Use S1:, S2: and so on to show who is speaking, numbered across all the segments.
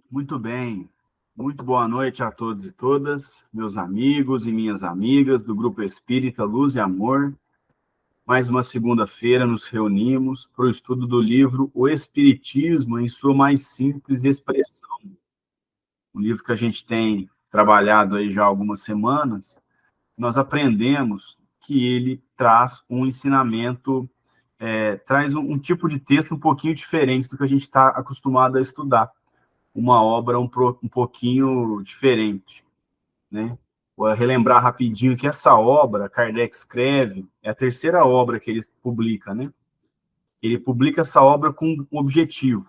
S1: Muito bem. Muito boa noite a todos e todas, meus amigos e minhas amigas do Grupo Espírita Luz e Amor. Mais uma segunda-feira nos reunimos para o estudo do livro O Espiritismo em sua mais simples expressão. Um livro que a gente tem trabalhado aí já há algumas semanas. Nós aprendemos que ele traz um ensinamento, traz um tipo de texto um pouquinho diferente do que a gente está acostumado a estudar. Uma obra um pouquinho diferente, né? Vou relembrar rapidinho que essa obra, Kardec escreve, é a terceira obra que ele publica, né? Ele publica essa obra com um objetivo,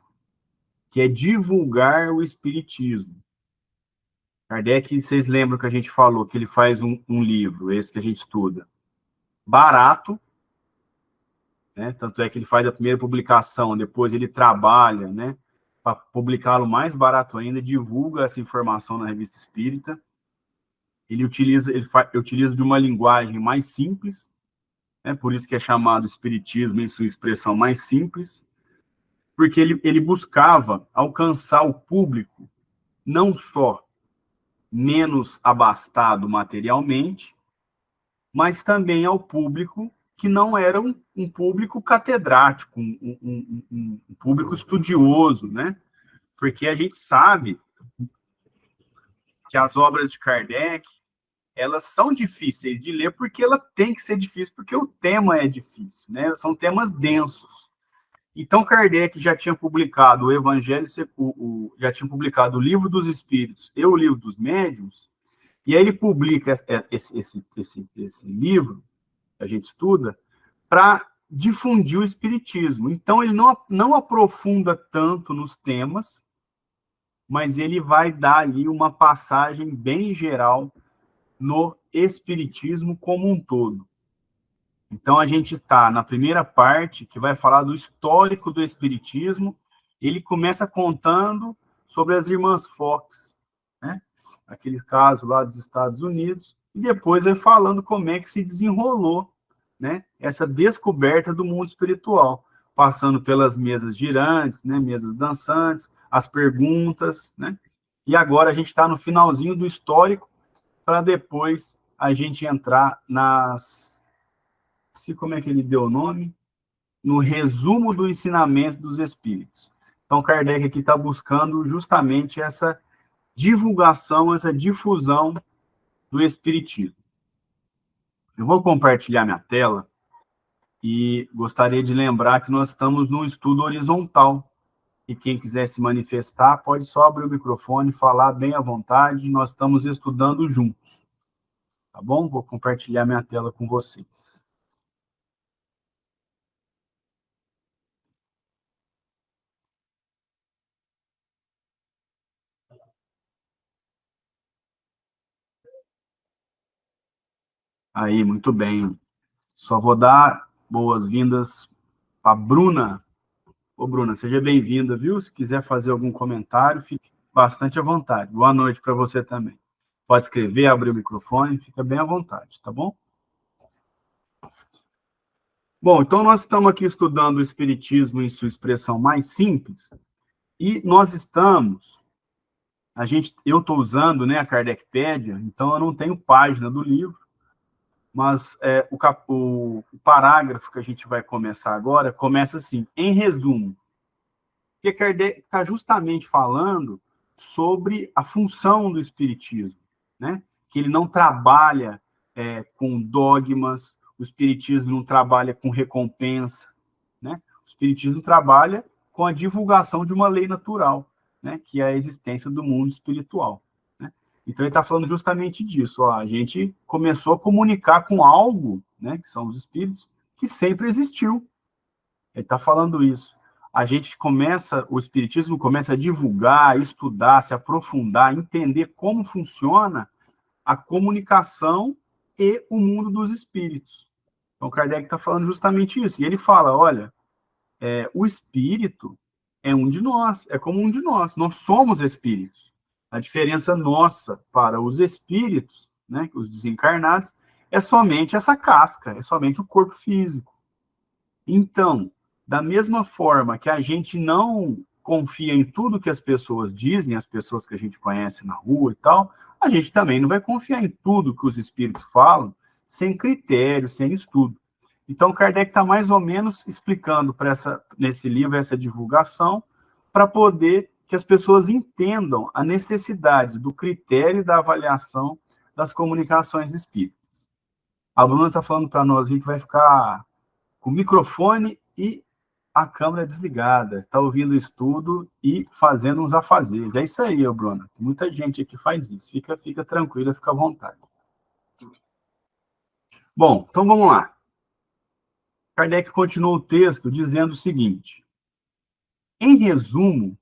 S1: que é divulgar o Espiritismo. Kardec, vocês lembram que a gente falou que ele faz um livro, esse que a gente estuda, barato, né? Tanto é que ele faz a primeira publicação, depois ele trabalha, né, para publicá-lo mais barato ainda, divulga essa informação na Revista Espírita. Ele utiliza de uma linguagem mais simples, né, por isso que é chamado Espiritismo em sua expressão mais simples, porque ele buscava alcançar o público não só menos abastado materialmente, mas também ao público que não era um público catedrático, um público estudioso, né? Porque a gente sabe que as obras de Kardec, elas são difíceis de ler porque ela tem que ser difícil, porque o tema é difícil, né? São temas densos. Então, Kardec já tinha publicado o Evangelho, já tinha publicado o Livro dos Espíritos e o Livro dos Médiuns, e aí ele publica esse livro, que a gente estuda, para difundir o Espiritismo. Então, ele não aprofunda tanto nos temas, mas ele vai dar ali uma passagem bem geral no Espiritismo como um todo. Então, a gente está na primeira parte, que vai falar do histórico do Espiritismo. Ele começa contando sobre as irmãs Fox, né? Aquele caso lá dos Estados Unidos, e depois vai falando como é que se desenrolou, né, essa descoberta do mundo espiritual, passando pelas mesas girantes, né, mesas dançantes, as perguntas, né? E agora a gente está no finalzinho do histórico, para depois a gente entrar como é que ele deu o nome? No resumo do ensinamento dos espíritos. Então, Kardec aqui está buscando justamente essa divulgação, essa difusão do espiritismo. Eu vou compartilhar minha tela e gostaria de lembrar que nós estamos num estudo horizontal. E quem quiser se manifestar, pode só abrir o microfone, falar bem à vontade. Nós estamos estudando juntos. Tá bom? Vou compartilhar minha tela com vocês. Aí, muito bem. Só vou dar boas-vindas para a Bruna. Ô, Bruna, seja bem-vinda, viu? Se quiser fazer algum comentário, fique bastante à vontade. Boa noite para você também. Pode escrever, abrir o microfone, fica bem à vontade, tá bom? Bom, então nós estamos aqui estudando o Espiritismo em sua expressão mais simples, e nós estamos, eu estou usando, né, a Kardecpédia, então eu não tenho página do livro, mas o parágrafo que a gente vai começar agora começa assim, em resumo, porque Kardec está justamente falando sobre a função do Espiritismo, né? Que ele não trabalha com dogmas, o Espiritismo não trabalha com recompensa, né? O Espiritismo trabalha com a divulgação de uma lei natural, né? Que é a existência do mundo espiritual, né? Então, ele está falando justamente disso. Ó, a gente começou a comunicar com algo, né? Que são os espíritos, que sempre existiu. Ele está falando isso. O Espiritismo começa a divulgar, estudar, se aprofundar, entender como funciona a comunicação e o mundo dos espíritos. Então, Kardec está falando justamente isso. E ele fala, olha, o espírito é um de nós, é como um de nós somos espíritos. A diferença nossa para os espíritos, né, os desencarnados, é somente essa casca, é somente o corpo físico. Então, da mesma forma que a gente não confia em tudo que as pessoas dizem, as pessoas que a gente conhece na rua e tal, a gente também não vai confiar em tudo que os espíritos falam, sem critério, sem estudo. Então, Kardec está mais ou menos explicando nesse livro essa divulgação, para poder que as pessoas entendam a necessidade do critério da avaliação das comunicações espíritas. A Bruna está falando para nós aí que vai ficar com o microfone e a câmera desligada, está ouvindo o estudo e fazendo uns afazeres. É isso aí, Bruna. Tem muita gente aqui que faz isso. Fica tranquila, fica à vontade. Bom, então vamos lá. Kardec continua o texto dizendo o seguinte: em resumo,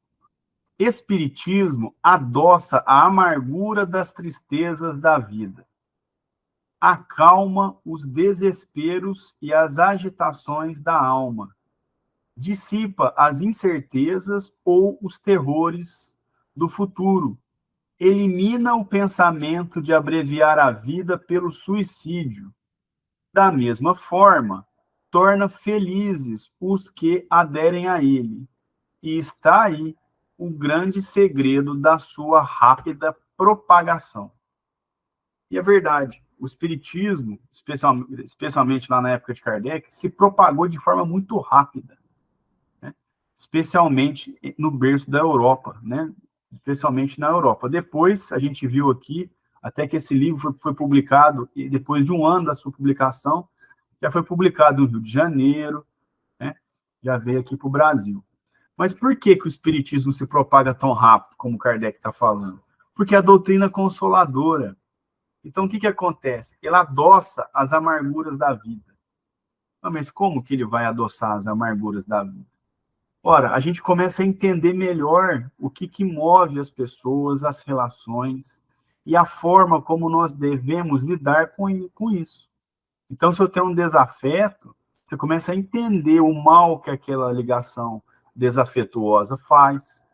S1: Espiritismo adoça a amargura das tristezas da vida, acalma os desesperos e as agitações da alma, dissipa as incertezas ou os terrores do futuro, elimina o pensamento de abreviar a vida pelo suicídio. Da mesma forma, torna felizes os que aderem a ele. E está aí o grande segredo da sua rápida propagação. E é verdade, o espiritismo, especialmente lá na época de Kardec, se propagou de forma muito rápida, né? Especialmente no berço da Europa, né? Especialmente na Europa. Depois, a gente viu aqui, até que esse livro foi publicado, e depois de um ano da sua publicação, já foi publicado no Rio de Janeiro, né? Já veio aqui para o Brasil. Mas por que o espiritismo se propaga tão rápido, como Kardec está falando? Porque a doutrina consoladora. Então, o que acontece? Ele adoça as amarguras da vida. Mas como que ele vai adoçar as amarguras da vida? Ora, a gente começa a entender melhor o que move as pessoas, as relações, e a forma como nós devemos lidar com isso. Então, se eu tenho um desafeto, você começa a entender o mal que aquela ligação desafetuosa faz,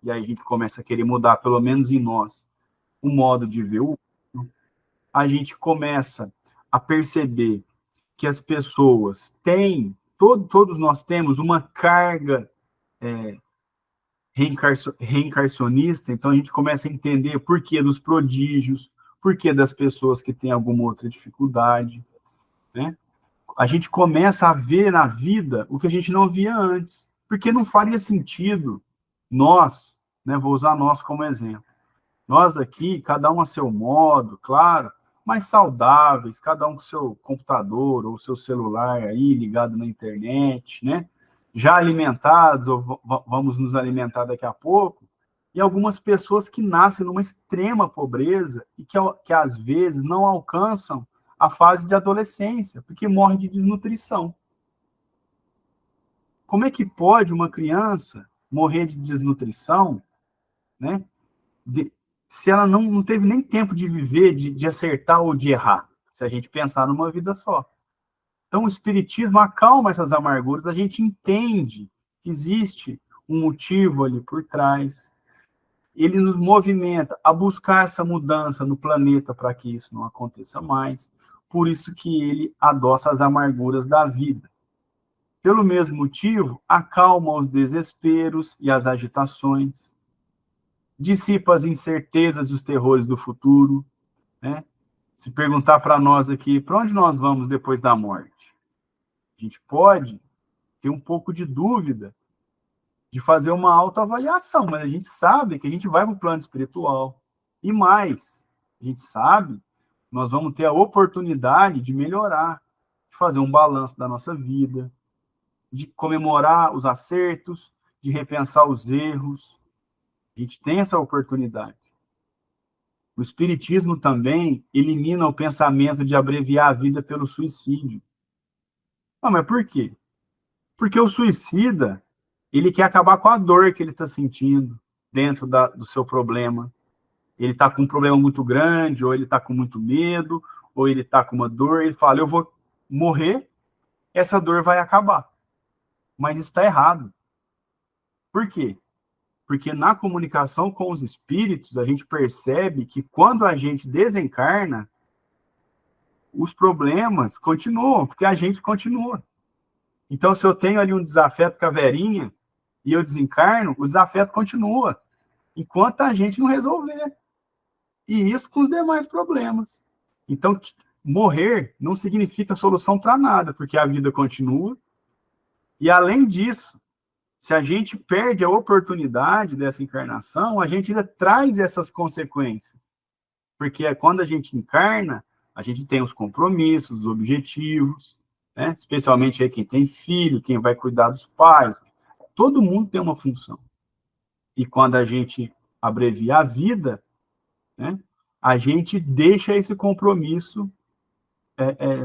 S1: e aí a gente começa a querer mudar, pelo menos em nós, o modo de ver o outro. A gente começa a perceber que as pessoas têm, todos nós temos uma carga reencarnacionista, então a gente começa a entender por que dos prodígios, por que das pessoas que têm alguma outra dificuldade, né? A gente começa a ver na vida o que a gente não via antes, porque não faria sentido nós, né, vou usar nós como exemplo, nós aqui, cada um a seu modo, claro, mais saudáveis, cada um com seu computador ou seu celular aí ligado na internet, né, já alimentados, ou vamos nos alimentar daqui a pouco, e algumas pessoas que nascem numa extrema pobreza e que às vezes não alcançam a fase de adolescência, porque morre de desnutrição. Como é que pode uma criança morrer de desnutrição, né, se ela não teve nem tempo de viver, de acertar ou de errar, se a gente pensar numa vida só? Então, o espiritismo acalma essas amarguras, a gente entende que existe um motivo ali por trás, ele nos movimenta a buscar essa mudança no planeta para que isso não aconteça mais, por isso que ele adoça as amarguras da vida. Pelo mesmo motivo, acalma os desesperos e as agitações, dissipa as incertezas e os terrores do futuro, né? Se perguntar para nós aqui, para onde nós vamos depois da morte? A gente pode ter um pouco de dúvida de fazer uma autoavaliação, mas a gente sabe que a gente vai para o plano espiritual. E mais, a gente sabe que nós vamos ter a oportunidade de melhorar, de fazer um balanço da nossa vida, de comemorar os acertos, de repensar os erros. A gente tem essa oportunidade. O espiritismo também elimina o pensamento de abreviar a vida pelo suicídio. Ah, mas por quê? Porque o suicida, ele quer acabar com a dor que ele está sentindo dentro do seu problema. Ele está com um problema muito grande, ou ele está com muito medo, ou ele está com uma dor, ele fala, eu vou morrer, essa dor vai acabar. Mas isso está errado. Por quê? Porque na comunicação com os espíritos, a gente percebe que quando a gente desencarna, os problemas continuam, porque a gente continua. Então, se eu tenho ali um desafeto com a Verinha, e eu desencarno, o desafeto continua, enquanto a gente não resolver. E isso com os demais problemas. Então, morrer não significa solução para nada, porque a vida continua. E, além disso, se a gente perde a oportunidade dessa encarnação, a gente ainda traz essas consequências. Porque é quando a gente encarna, a gente tem os compromissos, os objetivos, né? Especialmente aí quem tem filho, quem vai cuidar dos pais. Todo mundo tem uma função. E quando a gente abrevia a vida, né, a gente deixa esse compromisso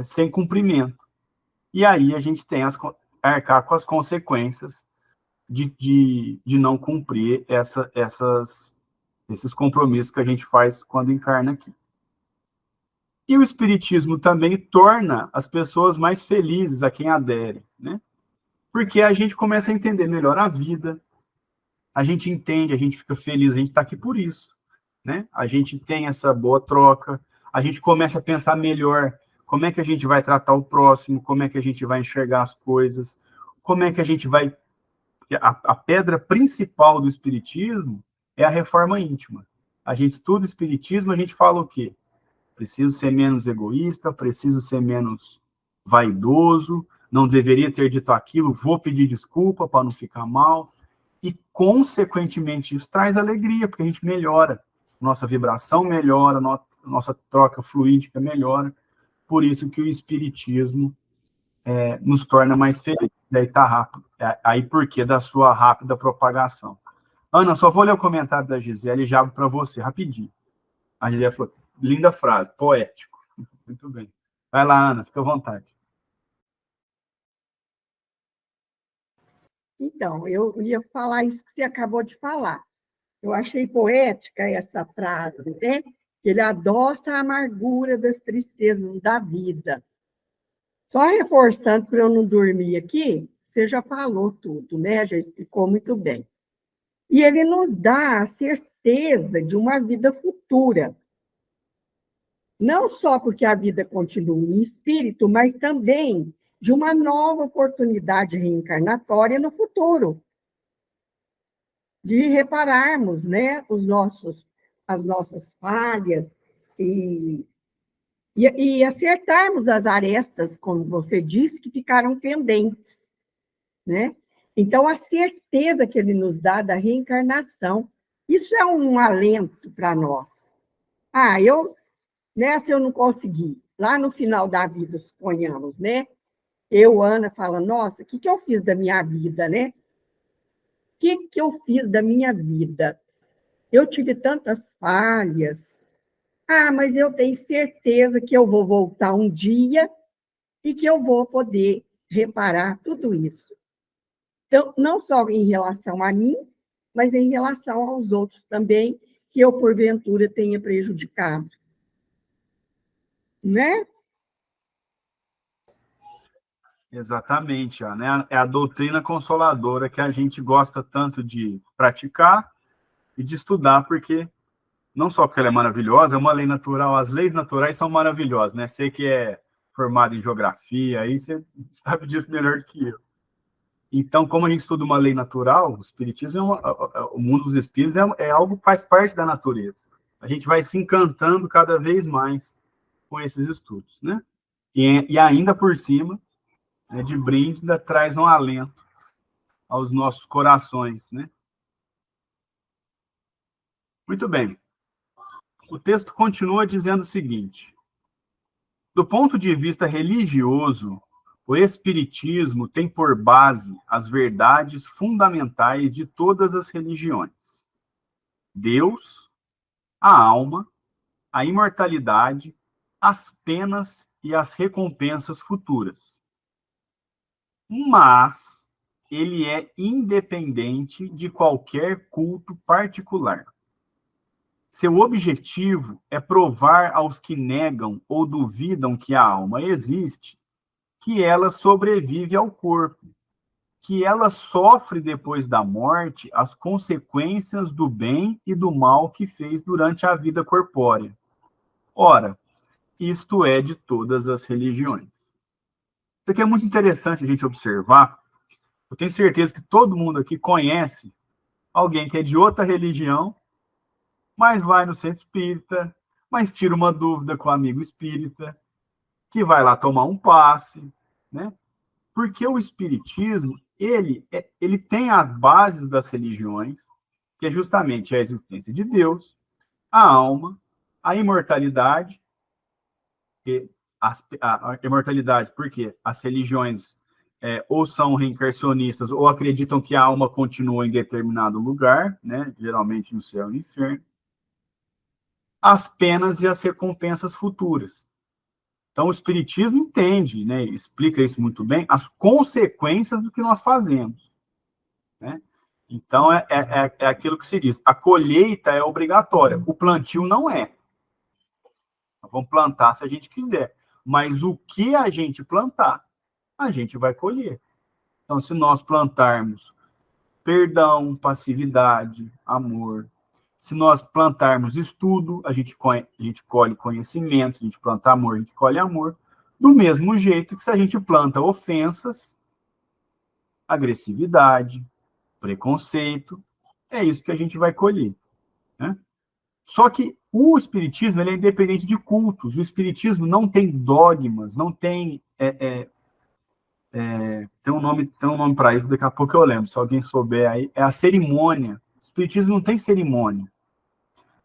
S1: sem cumprimento. E aí a gente tem arcar com as consequências de não cumprir esses compromissos que a gente faz quando encarna aqui. E o Espiritismo também torna as pessoas mais felizes a quem adere, né? Porque a gente começa a entender melhor a vida, a gente entende, a gente fica feliz, a gente está aqui por isso, né? A gente tem essa boa troca, a gente começa a pensar melhor como é que a gente vai tratar o próximo, como é que a gente vai enxergar as coisas, como é que a gente vai... A pedra principal do Espiritismo é a reforma íntima. A gente estuda o Espiritismo, a gente fala o quê? Preciso ser menos egoísta, preciso ser menos vaidoso, não deveria ter dito aquilo, vou pedir desculpa para não ficar mal. E, consequentemente, isso traz alegria, porque a gente melhora, nossa vibração melhora, nossa troca fluídica melhora. Por isso que o Espiritismo nos torna mais felizes. Daí tá rápido. Aí por que da sua rápida propagação? Ana, só vou ler o comentário da Gisele e já abro para você, rapidinho. A Gisele falou, linda frase, poético. Muito bem. Vai lá, Ana, fica à vontade.
S2: Então, eu ia falar isso que você acabou de falar. Eu achei poética essa frase, né? Ele adoça a amargura das tristezas da vida. Só reforçando para eu não dormir aqui, você já falou tudo, né? Já explicou muito bem. E ele nos dá a certeza de uma vida futura. Não só porque a vida continua em espírito, mas também de uma nova oportunidade reencarnatória no futuro, de repararmos, né, as nossas falhas e acertarmos as arestas, como você disse, que ficaram pendentes, né? Então, a certeza que ele nos dá da reencarnação, isso é um alento para nós. Nessa eu não consegui. Lá no final da vida, suponhamos, né? Eu, Ana, fala, nossa, o que eu fiz da minha vida, né? O que eu fiz da minha vida? Eu tive tantas falhas. Mas eu tenho certeza que eu vou voltar um dia e que eu vou poder reparar tudo isso. Então, não só em relação a mim, mas em relação aos outros também, que eu, porventura, tenha prejudicado. Né?
S1: Exatamente, né? É a doutrina consoladora que a gente gosta tanto de praticar e de estudar, porque não só porque ela é maravilhosa, é uma lei natural, as leis naturais são maravilhosas, né? Você que é formado em geografia, aí você sabe disso melhor do que eu. Então, como a gente estuda uma lei natural, o espiritismo, o mundo dos espíritos é algo que faz parte da natureza. A gente vai se encantando cada vez mais com esses estudos, né? E ainda por cima, né, de brinde, ainda traz um alento aos nossos corações, né? Muito bem. O texto continua dizendo o seguinte: do ponto de vista religioso, o Espiritismo tem por base as verdades fundamentais de todas as religiões: Deus, a alma, a imortalidade, as penas e as recompensas futuras. Mas ele é independente de qualquer culto particular. Seu objetivo é provar aos que negam ou duvidam que a alma existe que ela sobrevive ao corpo, que ela sofre depois da morte as consequências do bem e do mal que fez durante a vida corpórea. Ora, isto é de todas as religiões. Isso aqui é muito interessante a gente observar, Eu tenho certeza que todo mundo aqui conhece alguém que é de outra religião, mas vai no centro espírita, mas tira uma dúvida com o amigo espírita, que vai lá tomar um passe, né? Porque o espiritismo, ele tem as bases das religiões, que é justamente a existência de Deus, a alma, a imortalidade, a imortalidade, porque as religiões ou são reencarnacionistas ou acreditam que a alma continua em determinado lugar, né? Geralmente no céu e no inferno, as penas e as recompensas futuras. Então, o Espiritismo entende, né, explica isso muito bem, as consequências do que nós fazemos. Né? Então, é aquilo que se diz, a colheita é obrigatória, o plantio não é. Nós vamos plantar se a gente quiser, mas o que a gente plantar, a gente vai colher. Então, se nós plantarmos perdão, passividade, amor, se nós plantarmos estudo, a gente colhe conhecimento, se a gente planta amor, a gente colhe amor, do mesmo jeito que se a gente planta ofensas, agressividade, preconceito, é isso que a gente vai colher. Né? Só que o Espiritismo ele é independente de cultos, o Espiritismo não tem dogmas, não tem... tem um nome para isso, daqui a pouco eu lembro, se alguém souber aí, é a cerimônia. O Espiritismo não tem cerimônia.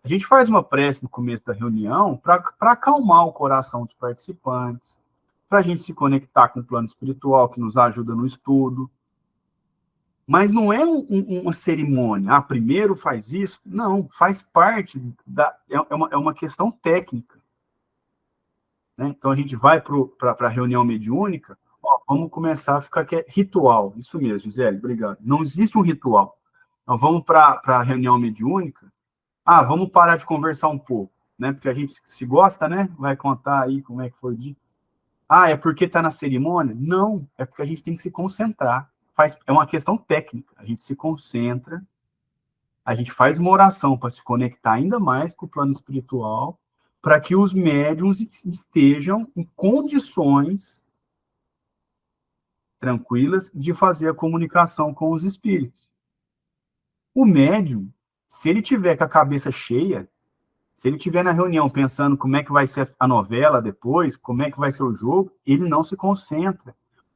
S1: A gente faz uma prece no começo da reunião para acalmar o coração dos participantes, para a gente se conectar com o plano espiritual que nos ajuda no estudo. Mas não é uma cerimônia. Ah, primeiro faz isso. Não, faz parte é uma questão técnica. Né? Então a gente vai para a reunião mediúnica, ó, vamos começar a ficar aqui, ritual. Isso mesmo, Gisele, obrigado. Não existe um ritual. Nós vamos para a reunião mediúnica. Ah, vamos parar de conversar um pouco, né? Porque a gente se gosta, né? Vai contar aí como é que foi o dia. Ah, é porque está na cerimônia? Não, é porque a gente tem que se concentrar. É uma questão técnica. A gente se concentra, a gente faz uma oração para se conectar ainda mais com o plano espiritual, para que os médiuns estejam em condições tranquilas de fazer a comunicação com os espíritos. O médium, se ele tiver com a cabeça cheia, se ele estiver na reunião pensando como é que vai ser a novela depois, como é que vai ser o jogo, ele não se concentra.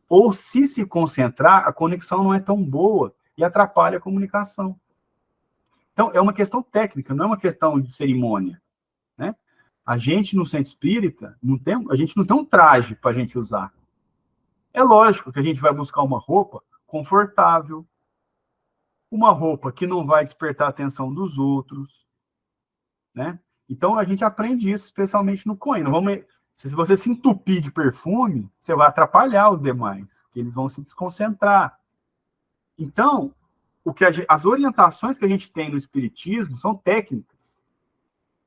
S1: Ou se concentrar, a conexão não é tão boa e atrapalha a comunicação. Então, é uma questão técnica, não é uma questão de cerimônia. Né? A gente, no centro espírita, a gente não tem um traje para a gente usar. É lógico que a gente vai buscar uma roupa confortável, uma roupa que não vai despertar a atenção dos outros, né? Então, a gente aprende isso, especialmente no Coen. Se você se entupir de perfume, você vai atrapalhar os demais, que eles vão se desconcentrar. Então, as orientações que a gente tem no Espiritismo são técnicas,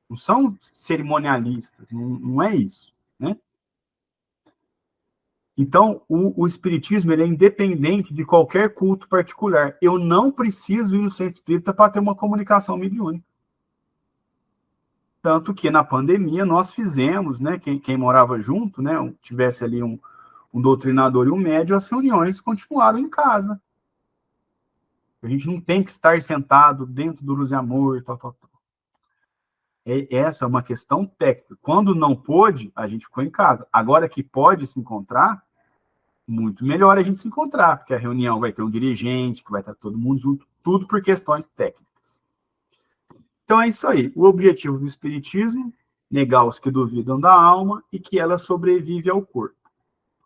S1: não são cerimonialistas, não é isso. Né? Então, o Espiritismo ele é independente de qualquer culto particular. Eu não preciso ir no centro espírita para ter uma comunicação mediúnica. Tanto que na pandemia nós fizemos, né, quem morava junto, né, tivesse ali um doutrinador e um médium, as reuniões continuaram em casa. A gente não tem que estar sentado dentro do Luz e Amor, tal. Essa é uma questão técnica. Quando não pôde, a gente ficou em casa. Agora que pode se encontrar, muito melhor a gente se encontrar, porque a reunião vai ter um dirigente, que vai estar todo mundo junto, tudo por questões técnicas. Então é isso aí. O objetivo do Espiritismo, negar os que duvidam da alma e que ela sobrevive ao corpo.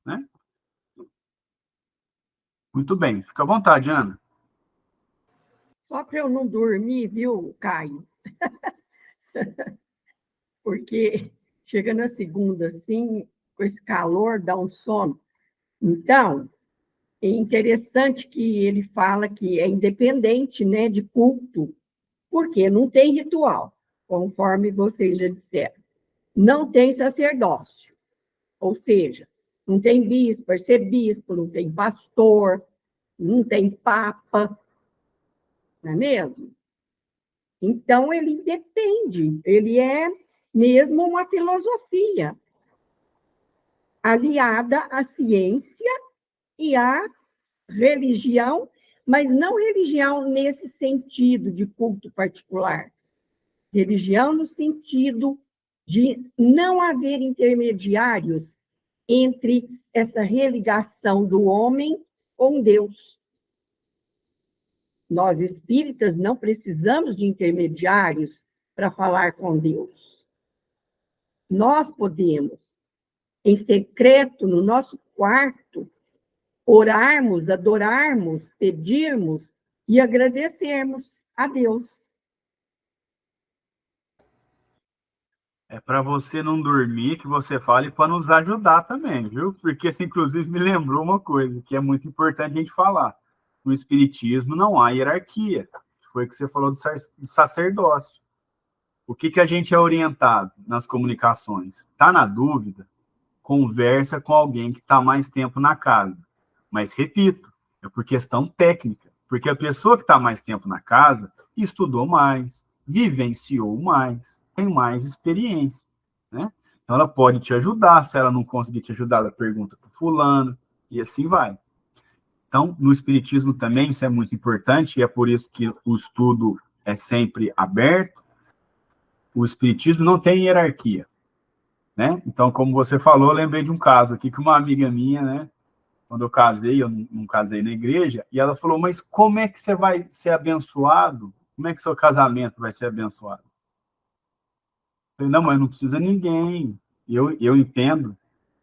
S1: Né? Muito bem. Fica à vontade, Ana.
S2: Só para eu não dormir, viu, Caio? Porque chega na segunda, assim, com esse calor, dá um sono. Então, é interessante que ele fala que é independente, né, de culto, porque não tem ritual, conforme vocês já disseram. Não tem sacerdócio, ou seja, não tem bispo, arcebispo, não tem pastor, não tem papa, não é mesmo? Então, ele depende, ele é mesmo uma filosofia aliada à ciência e à religião, mas não religião nesse sentido de culto particular. Religião no sentido de não haver intermediários entre essa religação do homem com Deus. Nós, espíritas, não precisamos de intermediários para falar com Deus. Nós podemos, em secreto, no nosso quarto, orarmos, adorarmos, pedirmos e agradecermos a Deus.
S1: É para você não dormir que você fale para nos ajudar também, viu? Porque isso, inclusive, me lembrou uma coisa que é muito importante a gente falar. No Espiritismo não há hierarquia. Foi o que você falou do sacerdócio. O que a gente é orientado nas comunicações? Está na dúvida? Conversa com alguém que está mais tempo na casa. Mas, repito, é por questão técnica. Porque a pessoa que está mais tempo na casa estudou mais, vivenciou mais, tem mais experiência, né? Então, ela pode te ajudar. Se ela não conseguir te ajudar, ela pergunta para o fulano, e assim vai. Então, no Espiritismo também, isso é muito importante, e é por isso que o estudo é sempre aberto. O Espiritismo não tem hierarquia, né? Então, como você falou, eu lembrei de um caso aqui que uma amiga minha, né, quando eu casei, eu não casei na igreja, e ela falou, mas como é que você vai ser abençoado? Como é que seu casamento vai ser abençoado? Eu falei, não, mas não precisa ninguém. Eu entendo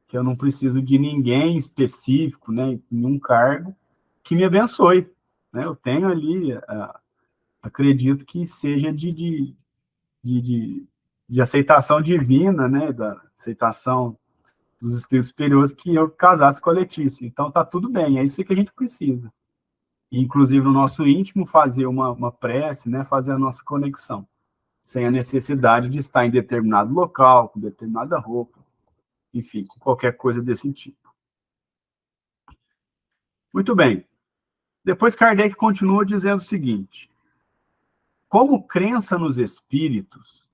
S1: que eu não preciso de ninguém específico, né, nenhum cargo, que me abençoe, né? Eu tenho ali, acredito que seja de aceitação divina, né, da aceitação dos espíritos superiores, que eu casasse com a Letícia. Então, tá tudo bem, é isso que a gente precisa. E, inclusive, no nosso íntimo, fazer uma prece, né, fazer a nossa conexão, sem a necessidade de estar em determinado local, com determinada roupa, enfim, com qualquer coisa desse tipo. Muito bem. Depois, Kardec continua dizendo o seguinte: como crença nos espíritos,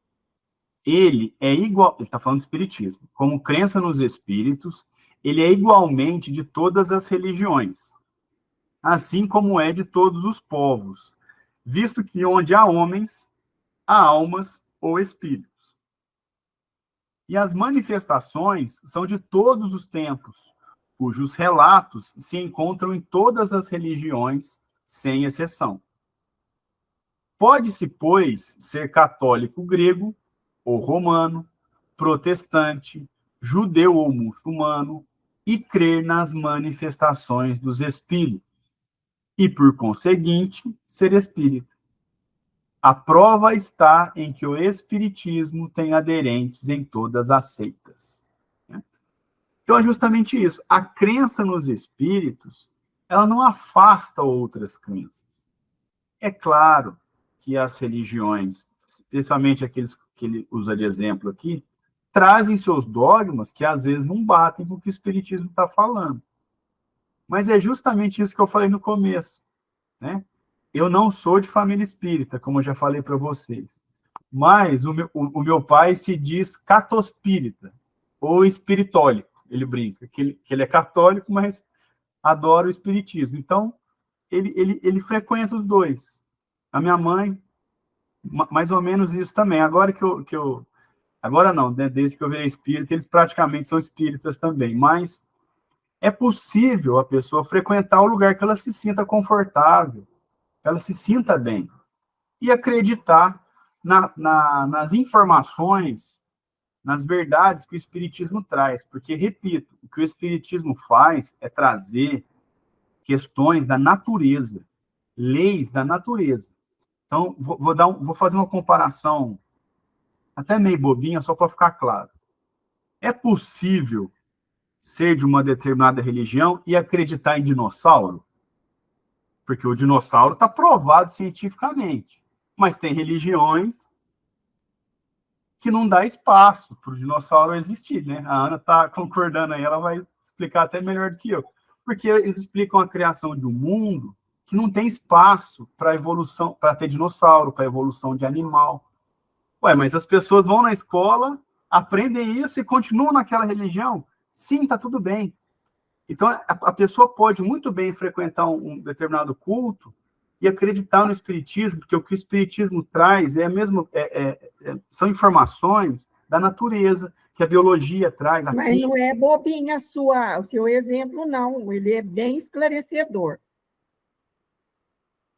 S1: ele é igual, ele está falando do espiritismo, como crença nos espíritos, ele é igualmente de todas as religiões, assim como é de todos os povos, visto que onde há homens, há almas ou espíritos. E as manifestações são de todos os tempos, cujos relatos se encontram em todas as religiões, sem exceção. Pode-se, pois, ser católico grego ou romano, protestante, judeu ou muçulmano, e crer nas manifestações dos espíritos, e, por conseguinte, ser espírita. A prova está em que o espiritismo tem aderentes em todas as seitas. Então, é justamente isso. A crença nos espíritos, ela não afasta outras crenças. É claro que as religiões, especialmente aqueles que ele usa de exemplo aqui, trazem seus dogmas que às vezes não batem com o que o Espiritismo está falando. Mas é justamente isso que eu falei no começo, né? Eu não sou de família espírita, como eu já falei para vocês, mas o meu pai se diz catospírita, ou espiritólico, ele brinca, que ele é católico, mas adora o espiritismo. Então, ele frequenta os dois. A minha mãe, mais ou menos isso também. Agora agora não, né? Desde que eu virei espírita, eles praticamente são espíritas também. Mas é possível a pessoa frequentar o lugar que ela se sinta confortável, que ela se sinta bem, e acreditar nas informações, nas verdades que o Espiritismo traz. Porque, repito, o que o Espiritismo faz é trazer questões da natureza, leis da natureza. Então, vou fazer uma comparação até meio bobinha, só para ficar claro. É possível ser de uma determinada religião e acreditar em dinossauro? Porque o dinossauro está provado cientificamente. Mas tem religiões que não dá espaço para o dinossauro existir, né? A Ana está concordando aí, ela vai explicar até melhor do que eu. Porque eles explicam a criação de um mundo que não tem espaço para evolução, para ter dinossauro, para evolução de animal. Ué, mas as pessoas vão na escola, aprendem isso e continuam naquela religião? Sim, tá tudo bem. Então, a pessoa pode muito bem frequentar um determinado culto e acreditar no espiritismo, porque o que o espiritismo traz são informações da natureza, que a biologia traz
S2: Mas
S1: aqui.
S2: não é bobinha o seu exemplo, não. Ele é bem esclarecedor.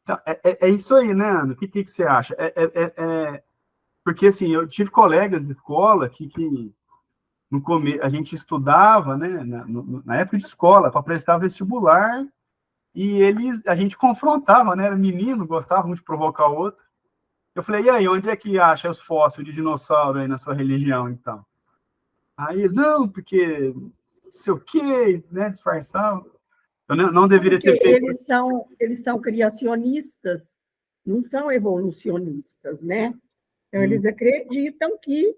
S1: Então, é isso aí, né, Ana? O que você acha? Porque, assim, eu tive colegas de escola que no começo, a gente estudava, né, na época de escola, para prestar vestibular, e a gente confrontava, né, era menino, gostava muito de provocar o outro. Eu falei, e aí, onde é que acha os fósseis de dinossauro aí na sua religião, então? Aí, não, porque não sei o quê, né, disfarçava. Eu não deveria
S2: Porque
S1: ter feito.
S2: eles são criacionistas, não são evolucionistas, né? Então,
S1: Sim.
S2: eles acreditam que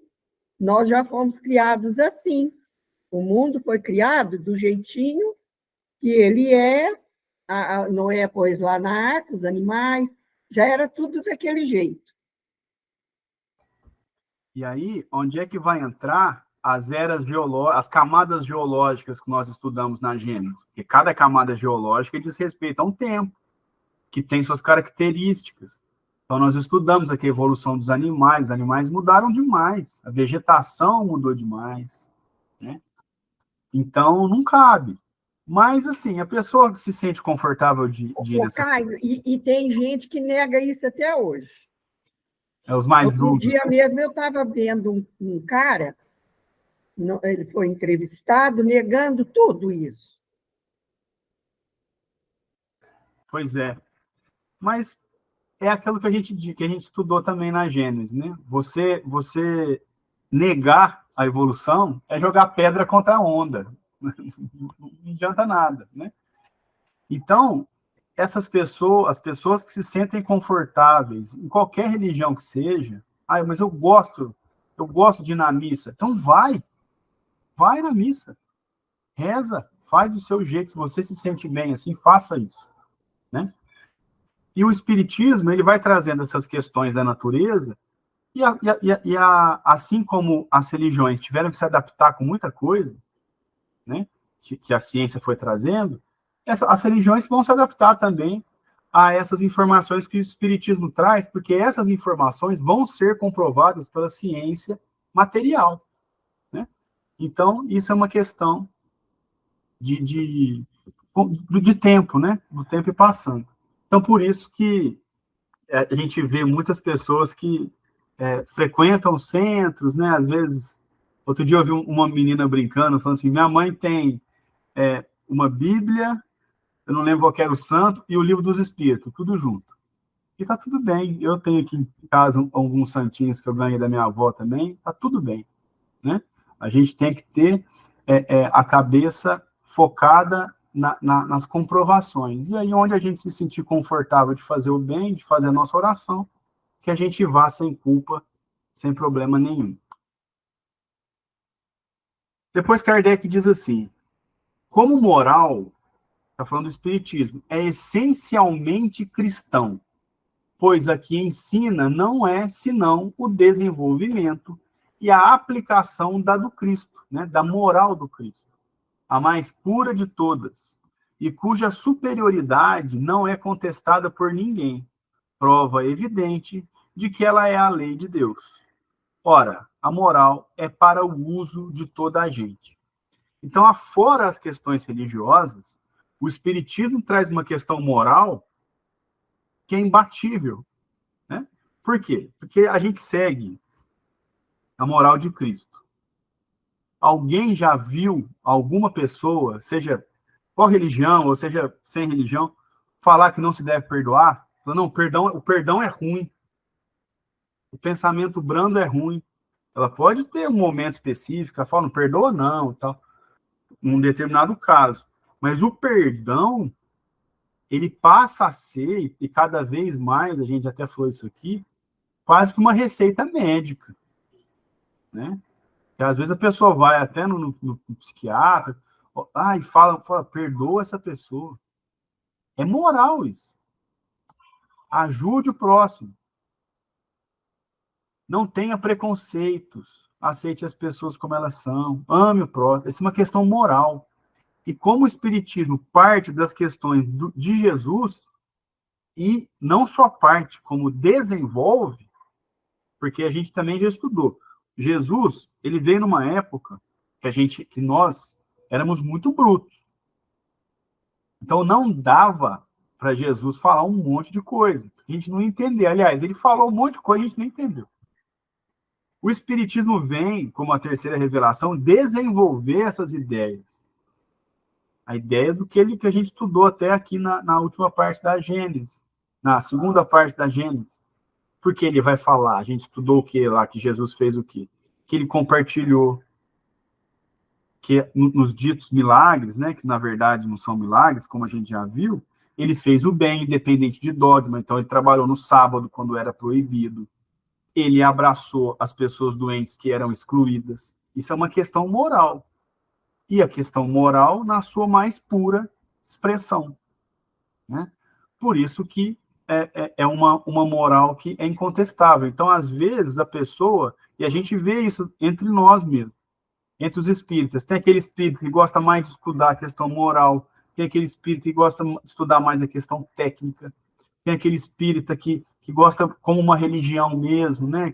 S2: nós já fomos criados assim. O mundo foi criado do jeitinho que ele é, Noé pôs lá na arca, os animais, já era tudo daquele jeito.
S1: E aí, onde é que vai entrar as camadas geológicas que nós estudamos na Gênesis? Porque cada camada geológica diz respeito a um tempo, que tem suas características. Então, nós estudamos aqui a evolução dos animais. Os animais mudaram demais. A vegetação mudou demais, né? Então, não cabe. Mas, assim, a pessoa que se sente confortável de ir
S2: O
S1: nessa...
S2: Caio, e tem gente que nega isso até hoje.
S1: Os mais
S2: Outro
S1: duros.
S2: dia mesmo eu estava vendo um cara, ele foi entrevistado, negando tudo isso.
S1: Pois é. Mas é aquilo que a gente estudou também na Gênesis, né? Você negar a evolução é jogar pedra contra a onda. Não adianta nada, né? Então, as pessoas que se sentem confortáveis em qualquer religião que seja, mas eu gosto de ir na missa. Então vai na missa, reza, faz do seu jeito, se você se sente bem assim, faça isso, né? E o espiritismo, ele vai trazendo essas questões da natureza. Assim como as religiões tiveram que se adaptar com muita coisa, né, que a ciência foi trazendo, as religiões vão se adaptar também a essas informações que o Espiritismo traz, porque essas informações vão ser comprovadas pela ciência material. Né? Então, isso é uma questão de, de, de tempo, né? Do tempo passando. Então, por isso que a gente vê muitas pessoas que frequentam centros, né? Às vezes, outro dia eu vi uma menina brincando, falando assim, minha mãe tem uma Bíblia, eu não lembro qual era o santo, e o Livro dos Espíritos, tudo junto. E tá tudo bem. Eu tenho aqui em casa alguns santinhos que eu ganhei da minha avó também, tá tudo bem, né? A gente tem que ter a cabeça focada nas comprovações. E aí, onde a gente se sentir confortável de fazer o bem, de fazer a nossa oração, que a gente vá sem culpa, sem problema nenhum. Depois Kardec diz assim, como moral, está falando do espiritismo, é essencialmente cristão, pois a que ensina não é senão o desenvolvimento e a aplicação da do Cristo, né, da moral do Cristo, a mais pura de todas, e cuja superioridade não é contestada por ninguém, prova evidente de que ela é a lei de Deus. Ora, a moral é para o uso de toda a gente. Então, afora as questões religiosas, o Espiritismo traz uma questão moral que é imbatível. Né? Por quê? Porque a gente segue a moral de Cristo. Alguém já viu alguma pessoa, seja qual religião, ou seja sem religião, falar que não se deve perdoar? Não, o perdão é ruim. O pensamento brando é ruim. Ela pode ter um momento específico, ela fala, não perdoa não, tal, num determinado caso. Mas o perdão, ele passa a ser, e cada vez mais, a gente até falou isso aqui, quase que uma receita médica, né? E às vezes a pessoa vai até no psiquiatra, e fala, perdoa essa pessoa. É moral isso. Ajude o próximo. Não tenha preconceitos. Aceite as pessoas como elas são. Ame o próximo. Essa é uma questão moral. E como o Espiritismo parte das questões de Jesus, e não só parte, como desenvolve, porque a gente também já estudou. Jesus, ele veio numa época que nós éramos muito brutos. Então não dava para Jesus falar um monte de coisa. A gente não entendeu. Aliás, ele falou um monte de coisa e a gente não entendeu. O Espiritismo vem, como a terceira revelação, desenvolver essas ideias. A ideia do que a gente estudou até aqui na última parte da Gênesis, na segunda parte da Gênesis. Porque ele vai falar, a gente estudou o que lá, que Jesus fez o quê? Que ele compartilhou, que nos ditos milagres, né, que na verdade não são milagres, como a gente já viu, ele fez o bem, independente de dogma. Então ele trabalhou no sábado, quando era proibido. Ele abraçou as pessoas doentes que eram excluídas. Isso é uma questão moral. E a questão moral na sua mais pura expressão. Né? Por isso que é uma moral que é incontestável. Então, às vezes, a pessoa, e a gente vê isso entre nós mesmos, entre os espíritas, tem aquele espírito que gosta mais de estudar a questão moral, tem aquele espírito que gosta de estudar mais a questão técnica, tem aquele espírita que gosta como uma religião mesmo, né?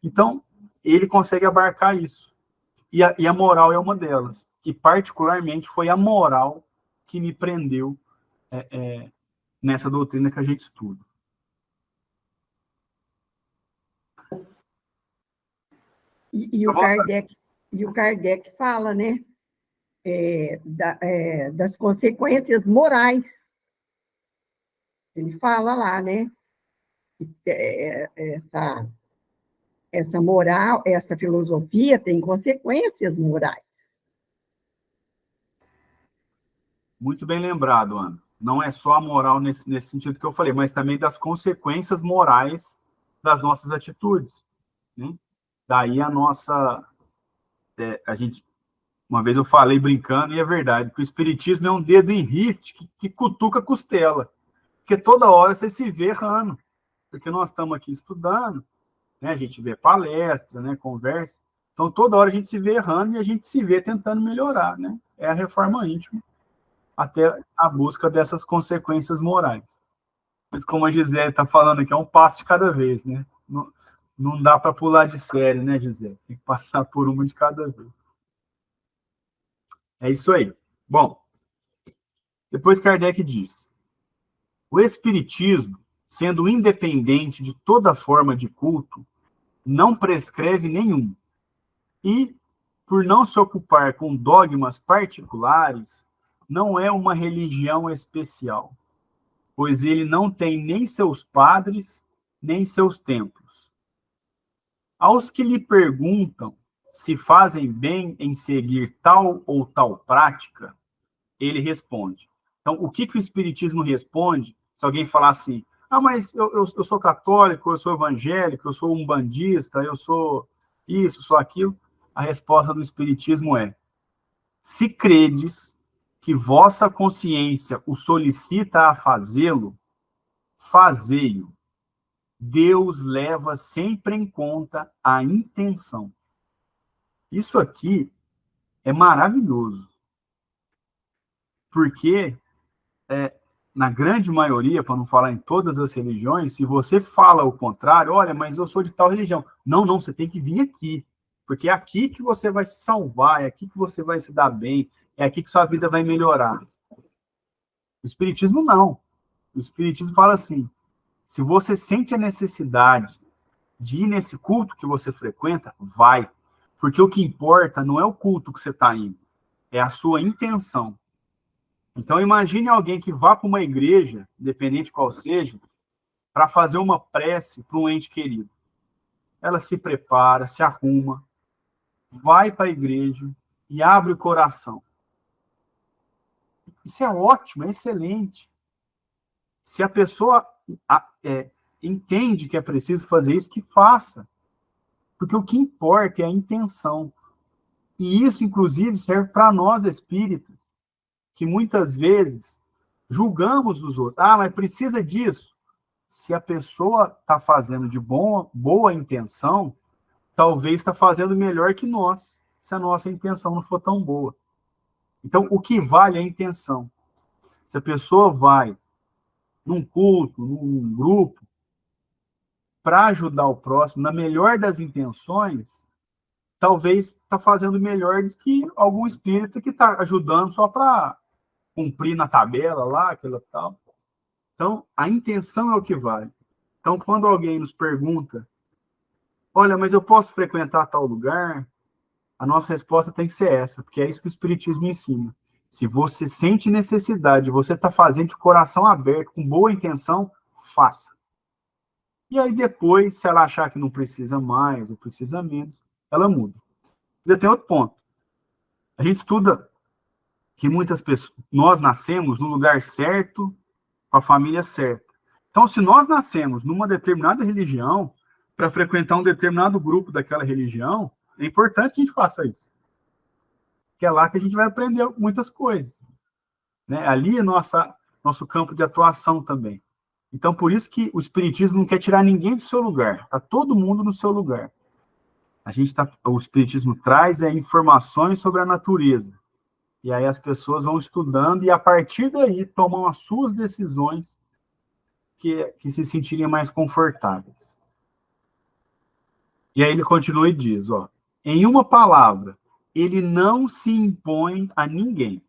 S1: Então, ele consegue abarcar isso. E a moral é uma delas, que particularmente foi a moral que me prendeu nessa doutrina que a gente estuda.
S2: E o Kardec fala, né, das consequências morais. Ele fala lá, né, essa moral, essa filosofia tem consequências morais.
S1: Muito bem lembrado, Ana. Não é só a moral nesse sentido que eu falei, mas também das consequências morais das nossas atitudes. Né? Daí a nossa... uma vez eu falei brincando, e é verdade, que o espiritismo é um dedo em rift que cutuca a costela. Porque toda hora você se vê errando. Porque nós estamos aqui estudando, né? A gente vê palestra, né? Conversa. Então, toda hora a gente se vê errando e a gente se vê tentando melhorar, né? É a reforma íntima, até a busca dessas consequências morais. Mas, como a Gisele está falando aqui, é um passo de cada vez, né? Não dá para pular de série, né, Gisele? Tem que passar por uma de cada vez. É isso aí. Bom, depois Kardec diz: o Espiritismo, sendo independente de toda forma de culto, não prescreve nenhum. E, por não se ocupar com dogmas particulares, não é uma religião especial, pois ele não tem nem seus padres, nem seus templos. Aos que lhe perguntam se fazem bem em seguir tal ou tal prática, ele responde. Então, o que o Espiritismo responde se alguém falar assim: ah, mas eu sou católico, eu sou evangélico, eu sou umbandista, eu sou isso, sou aquilo? A resposta do Espiritismo é: se credes que vossa consciência o solicita a fazê-lo, fazei-o. Deus leva sempre em conta a intenção. Isso aqui é maravilhoso, porque na grande maioria, para não falar em todas as religiões, se você fala o contrário, olha, mas eu sou de tal religião. Não, você tem que vir aqui, porque é aqui que você vai se salvar, é aqui que você vai se dar bem, é aqui que sua vida vai melhorar. O Espiritismo não. O Espiritismo fala assim: se você sente a necessidade de ir nesse culto que você frequenta, vai. Porque o que importa não é o culto que você está indo, é a sua intenção. Então, imagine alguém que vá para uma igreja, independente qual seja, para fazer uma prece para um ente querido. Ela se prepara, se arruma, vai para a igreja e abre o coração. Isso é ótimo, é excelente. Se a pessoa entende que é preciso fazer isso, que faça. Porque o que importa é a intenção. E isso, inclusive, serve para nós espíritas, que muitas vezes julgamos os outros. Ah, mas precisa disso. Se a pessoa está fazendo de boa intenção, talvez está fazendo melhor que nós, se a nossa intenção não for tão boa. Então, o que vale é a intenção. Se a pessoa vai num culto, num grupo, para ajudar o próximo, na melhor das intenções, talvez está fazendo melhor do que algum espírita que está ajudando só para cumprir na tabela lá, aquela tal. Então, a intenção é o que vale. Então, quando alguém nos pergunta, olha, mas eu posso frequentar tal lugar? A nossa resposta tem que ser essa, porque é isso que o Espiritismo ensina. Se você sente necessidade, você está fazendo de coração aberto, com boa intenção, faça. E aí depois, se ela achar que não precisa mais ou precisa menos, ela muda. Ainda tem outro ponto. A gente estuda que muitas pessoas, nós nascemos no lugar certo, com a família certa. Então, se nós nascemos numa determinada religião, para frequentar um determinado grupo daquela religião, é importante que a gente faça isso. Que é lá que a gente vai aprender muitas coisas. Né? Ali é nosso campo de atuação também. Então, por isso que o Espiritismo não quer tirar ninguém do seu lugar. Está todo mundo no seu lugar. O Espiritismo traz informações sobre a natureza. E aí as pessoas vão estudando e, a partir daí, tomam as suas decisões que se sentirem mais confortáveis. E aí ele continua e diz, ó, em uma palavra, ele não se impõe a ninguém.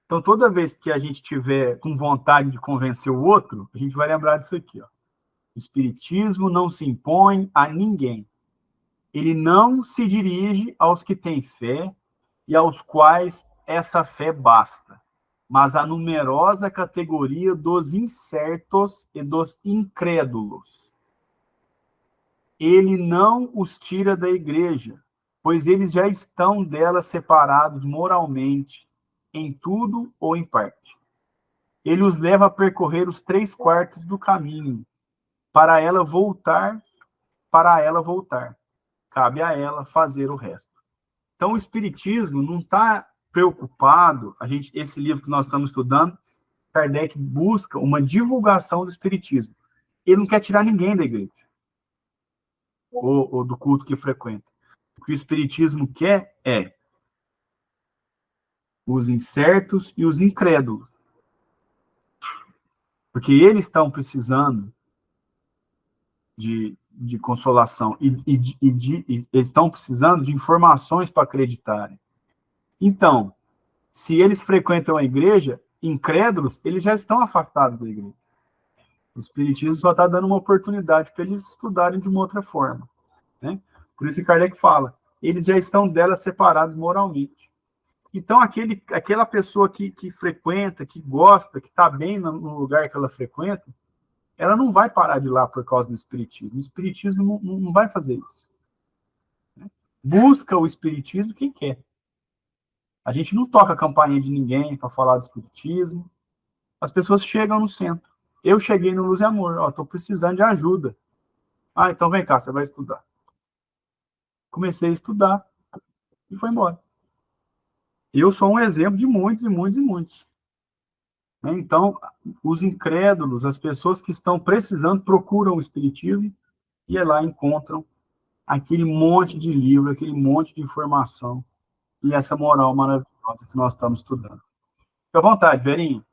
S1: Então, toda vez que a gente tiver com vontade de convencer o outro, a gente vai lembrar disso aqui, ó. O Espiritismo não se impõe a ninguém. Ele não se dirige aos que têm fé e aos quais essa fé basta, mas à numerosa categoria dos incertos e dos incrédulos. Ele não os tira da igreja, pois eles já estão dela separados moralmente, em tudo ou em parte. Ele os leva a percorrer os 3/4 do caminho, para ela voltar. Cabe a ela fazer o resto. Então, o Espiritismo não está preocupado, esse livro que nós estamos estudando, Kardec busca uma divulgação do Espiritismo. Ele não quer tirar ninguém da igreja, ou do culto que frequenta. O que o Espiritismo quer é os incertos e os incrédulos. Porque eles estão precisando de consolação e eles estão precisando de informações para acreditarem. Então, se eles frequentam a igreja, incrédulos, eles já estão afastados da igreja. O Espiritismo só está dando uma oportunidade para eles estudarem de uma outra forma. Né? Por isso que Kardec fala, eles já estão dela separados moralmente. Então, aquela pessoa que frequenta, que gosta, que está bem no lugar que ela frequenta, ela não vai parar de ir lá por causa do Espiritismo. O Espiritismo não vai fazer isso. Busca o Espiritismo quem quer. A gente não toca a campainha de ninguém para falar do Espiritismo. As pessoas chegam no centro. Eu cheguei no Luz e Amor. Estou precisando de ajuda. Ah, então vem cá, você vai estudar. Comecei a estudar e foi embora. Eu sou um exemplo de muitos e muitos e muitos. Então, os incrédulos, as pessoas que estão precisando, procuram o Espiritismo e lá encontram aquele monte de livro, aquele monte de informação e essa moral maravilhosa que nós estamos estudando. Fique à vontade, Verinha.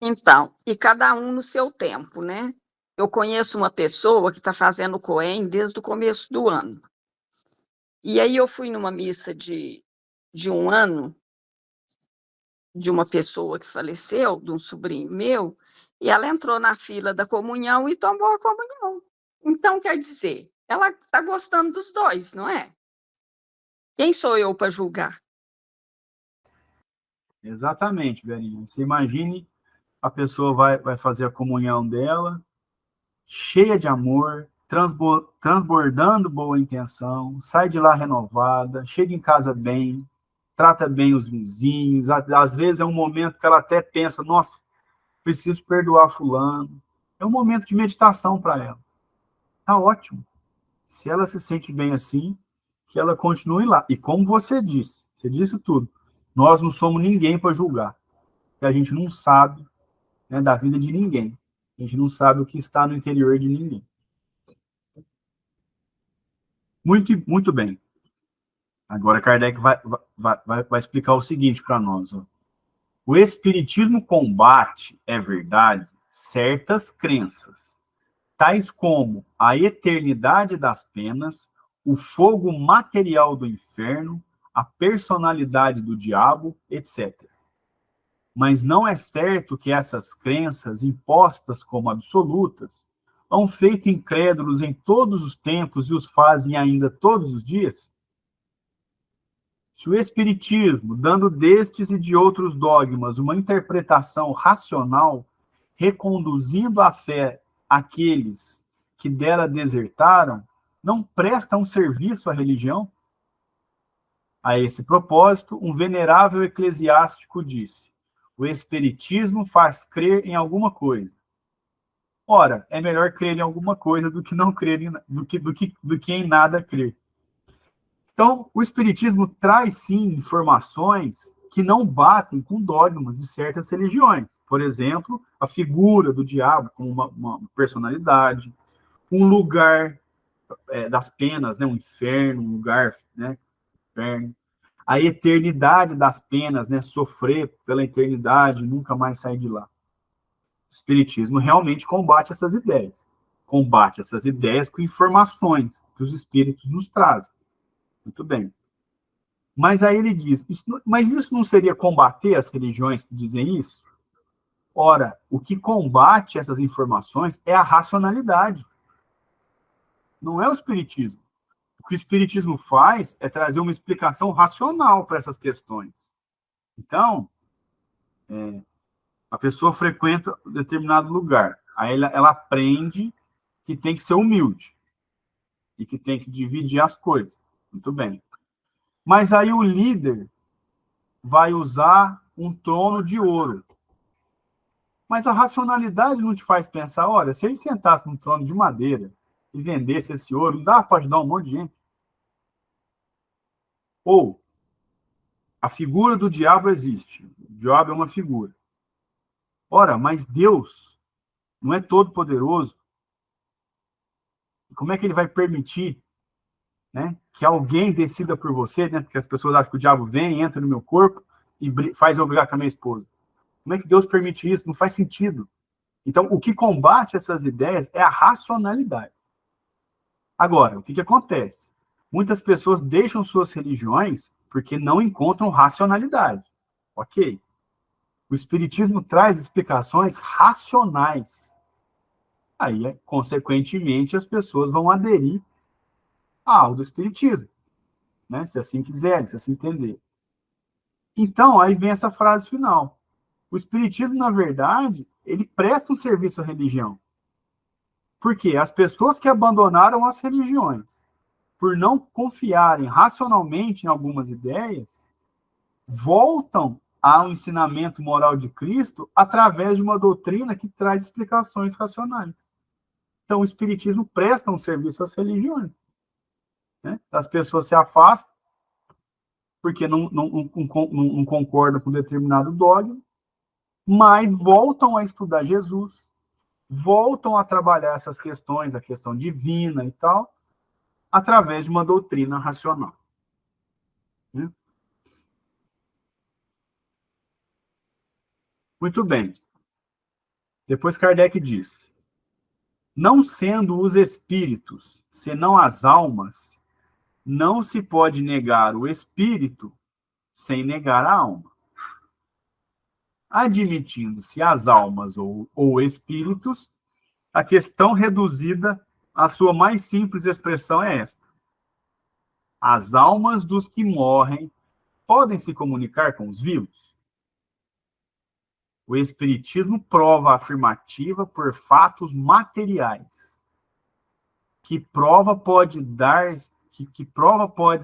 S3: Então, e cada um no seu tempo, né? Eu conheço uma pessoa que está fazendo Coen desde o começo do ano. E aí eu fui numa missa de 1 ano, de uma pessoa que faleceu, de um sobrinho meu, e ela entrou na fila da comunhão e tomou a comunhão. Então, quer dizer, ela está gostando dos dois, não é? Quem sou eu para julgar?
S1: Exatamente, Verinha. Você imagine, a pessoa vai fazer a comunhão dela, cheia de amor, transbordando boa intenção, sai de lá renovada, chega em casa bem, trata bem os vizinhos, às vezes é um momento que ela até pensa, nossa, preciso perdoar fulano. É um momento de meditação para ela. Tá ótimo. Se ela se sente bem assim, que ela continue lá. E como você disse tudo. Nós não somos ninguém para julgar. Porque a gente não sabe, né, da vida de ninguém. A gente não sabe o que está no interior de ninguém. Muito, muito bem. Agora Kardec vai explicar o seguinte para nós. Ó. O Espiritismo combate, é verdade, certas crenças, tais como a eternidade das penas, o fogo material do inferno, a personalidade do diabo, etc. Mas não é certo que essas crenças, impostas como absolutas, hão feito incrédulos em todos os tempos e os fazem ainda todos os dias? Se o Espiritismo, dando destes e de outros dogmas uma interpretação racional, reconduzindo à fé aqueles que dela desertaram, não presta um serviço à religião? A esse propósito, um venerável eclesiástico disse: o Espiritismo faz crer em alguma coisa. Ora, é melhor crer em alguma coisa do que não crer do que em nada crer. Então, o Espiritismo traz, sim, informações que não batem com dogmas de certas religiões. Por exemplo, a figura do diabo como uma personalidade, um lugar das penas, né, um inferno, um lugar, né, inferno. A eternidade das penas, né, sofrer pela eternidade, nunca mais sair de lá. O Espiritismo realmente combate essas ideias. Combate essas ideias com informações que os espíritos nos trazem. Muito bem. Mas aí ele diz, mas isso não seria combater as religiões que dizem isso? Ora, o que combate essas informações é a racionalidade. Não é o espiritismo. O que o espiritismo faz é trazer uma explicação racional para essas questões. Então, a pessoa frequenta um determinado lugar. Aí ela aprende que tem que ser humilde e que tem que dividir as coisas. Muito bem. Mas aí o líder vai usar um trono de ouro. Mas a racionalidade não te faz pensar, olha, se ele sentasse num trono de madeira e vendesse esse ouro, não dá para ajudar um monte de gente. Ou, a figura do diabo existe. O diabo é uma figura. Ora, mas Deus não é todo poderoso. Como é que ele vai permitir, né, que alguém decida por você, né? Porque as pessoas acham que o diabo vem, entra no meu corpo e faz eu brigar com a minha esposa. Como é que Deus permite isso? Não faz sentido. Então, o que combate essas ideias é a racionalidade. Agora, o que acontece? Muitas pessoas deixam suas religiões porque não encontram racionalidade. Ok. O Espiritismo traz explicações racionais. Aí, consequentemente, as pessoas vão aderir ao do Espiritismo, né? Se assim quiserem, se assim entender. Então, aí vem essa frase final. O Espiritismo, na verdade, ele presta um serviço à religião. Por quê? As pessoas que abandonaram as religiões, por não confiarem racionalmente em algumas ideias, voltam ao ensinamento moral de Cristo através de uma doutrina que traz explicações racionais. Então, o Espiritismo presta um serviço às religiões. Né? As pessoas se afastam porque não concordam com determinado dogma, mas voltam a estudar Jesus, voltam a trabalhar essas questões, a questão divina e tal, através de uma doutrina racional. Né? Muito bem. Depois Kardec diz: não sendo os espíritos, senão as almas, não se pode negar o espírito sem negar a alma. Admitindo-se as almas ou espíritos, a questão reduzida à sua mais simples expressão é esta: as almas dos que morrem podem se comunicar com os vivos? O Espiritismo prova a afirmativa por fatos materiais. Que prova pode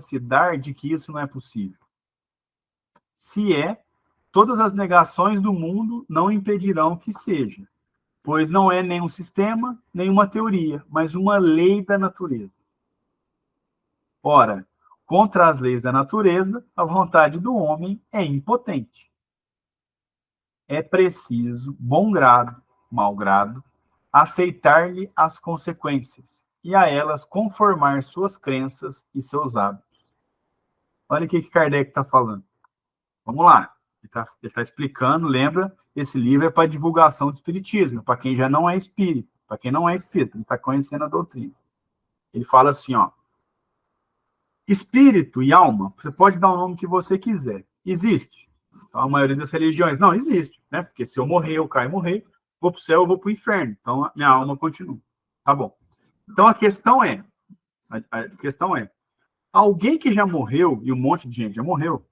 S1: se dar de que isso não é possível? Se é, todas as negações do mundo não impedirão que seja, pois não é nem um sistema, nem uma teoria, mas uma lei da natureza. Ora, contra as leis da natureza, a vontade do homem é impotente. É preciso, bom grado, mau grado, aceitar-lhe as consequências e a elas conformar suas crenças e seus hábitos. Olha o que Kardec está falando. Vamos lá. Ele tá explicando, lembra, esse livro é para divulgação do espiritismo, para quem já não é espírita, para quem não é espírita, ele está conhecendo a doutrina. Ele fala assim, ó, espírito e alma, você pode dar o nome que você quiser. Existe. Então, a maioria das religiões, não, existe, né? Porque se eu morrer, eu caio e morrer, vou para o céu, eu vou para o inferno. Então, a minha alma continua. Tá bom. Então, a questão é, alguém que já morreu, e um monte de gente já morreu,